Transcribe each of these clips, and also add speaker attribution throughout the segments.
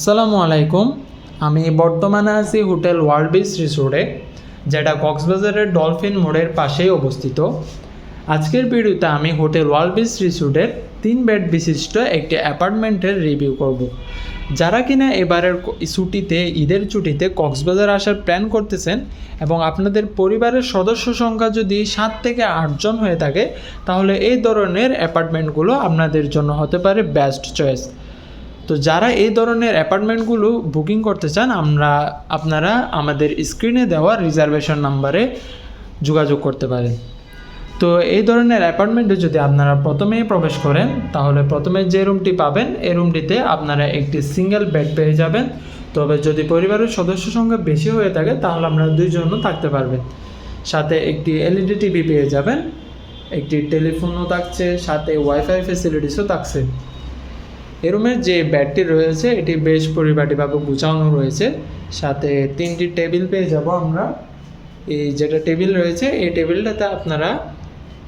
Speaker 1: আসসালামু আলাইকুম। আমি বর্তমানে আছি হোটেল ওয়ার্ল্ড বিচ রিসোর্টে, যেটা কক্সবাজারের ডলফিন মোড়ের পাশেই অবস্থিত। আজকের ভিডিওতে আমি হোটেল ওয়ার্ল্ড বিচ রিসোর্টের 3 বেড বিশিষ্ট একটি অ্যাপার্টমেন্টের রিভিউ করব। যারা কিনা এবারের ছুটিতে, ঈদের ছুটিতে কক্সবাজার আসার প্ল্যান করতেছেন এবং আপনাদের পরিবারের সদস্য সংখ্যা যদি 7 থেকে 8 জন হয়ে থাকে, তাহলে এই ধরনের অ্যাপার্টমেন্টগুলো আপনাদের জন্য হতে পারে বেস্ট চয়েস। তো যারা এই ধরনের অ্যাপার্টমেন্টগুলো বুকিং করতে চান, আপনারা আমাদের স্ক্রিনে দেওয়া রিজার্ভেশন নাম্বারে যোগাযোগ করতে পারেন। তো এই ধরনের অ্যাপার্টমেন্টে যদি আপনারা প্রথমেই প্রবেশ করেন, তাহলে প্রথমে যে রুমটি পাবেন, এই রুমটিতে আপনারা একটি সিঙ্গেল বেড পেয়ে যাবেন। তবে যদি পরিবারের সদস্য সংখ্যা বেশি হয়ে থাকে, তাহলে আপনারা 2 জনও থাকতে পারবেন। সাথে একটি এলইডি টিভি পেয়ে যাবেন, একটি টেলিফোনও থাকছে, সাথে ওয়াইফাই ফেসিলিটিসও থাকছে। এই রুমের যে বেডটি রয়েছে, এটি বেশ পরিপাটিভাবে গুছানো রয়েছে। সাথে 3টি টেবিল পেয়ে যাব আমরা। এই যেটা টেবিল রয়েছে, এই টেবিলটাতে আপনারা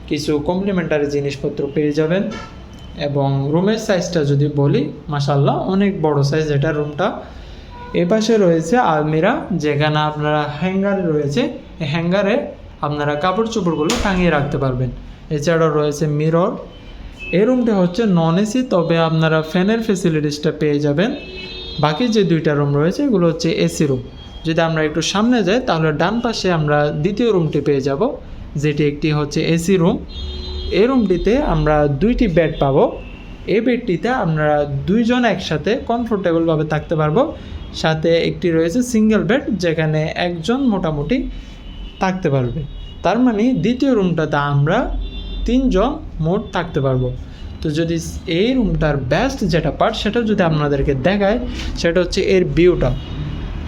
Speaker 1: কিছু কমপ্লিমেন্টারি জিনিসপত্র পেয়ে যাবেন। এবং রুমের সাইজটা যদি বলি, মাশাআল্লাহ অনেক বড় সাইজ এটা রুমটা। এই পাশে রয়েছে আলমিরা, যেখানে আপনারা হ্যাঙ্গার রয়েছে, এই হ্যাঙ্গারে আপনারা কাপড় চোপড়গুলো টাঙিয়ে রাখতে পারবেন। এছাড়াও রয়েছে মিরর। এই রুমটা হচ্ছে নন এসি, তবে আপনারা ফ্যানের ফেসিলিটিসটা পেয়ে যাবেন। বাকি যে 2টা রুম রয়েছে, এগুলো হচ্ছে এসি রুম। যদি আমরা একটু সামনে যাই, তাহলে ডান পাশে আমরা দ্বিতীয় রুমটি পেয়ে যাব, যেটি একটি হচ্ছে এসি রুম। এই রুমটিতে আমরা 2টি বেড পাবো। এই বেডটিতে আমরা 2 জন একসাথে কমফোর্টেবলভাবে থাকতে পারবো। সাথে একটি রয়েছে সিঙ্গেল বেড, যেখানে 1 জন মোটামুটি থাকতে পারবে। তার মানে দ্বিতীয় রুমটাতে আমরা 3 জন মোট থাকতে পারবো। তো যদি এই রুমটার বেস্ট যেটা পার্ট, সেটা যদি আপনাদেরকে দেখায়, সেটা হচ্ছে এর ভিউটা।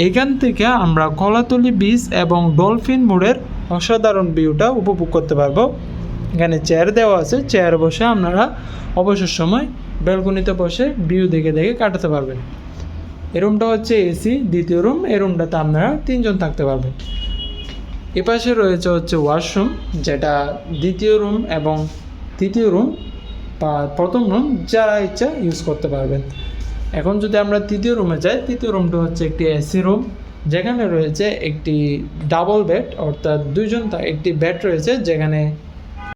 Speaker 1: এখান থেকে আমরা কলাতলি বিচ এবং ডলফিন মোড়ের অসাধারণ ভিউটা উপভোগ করতে পারবো। এখানে চেয়ার দেওয়া আছে, চেয়ার বসে আপনারা অবসর সময় ব্যালকনিতে বসে ভিউ দেখে দেখে কাটাতে পারবেন। এই রুমটা হচ্ছে এসি দ্বিতীয় রুম। এই রুমটাতে আপনারা 3 জন থাকতে পারবেন। এপাশে রয়েছে হচ্ছে ওয়াশরুম, যেটা দ্বিতীয় রুম এবং তৃতীয় রুম বা প্রথম রুম যারা ইচ্ছা ইউজ করতে পারবেন। এখন যদি আমরা তৃতীয় রুমে যাই, তৃতীয় রুমটা হচ্ছে একটি এসি রুম, যেখানে রয়েছে একটি ডাবল বেড, অর্থাৎ 2 জন একটি বেড রয়েছে, যেখানে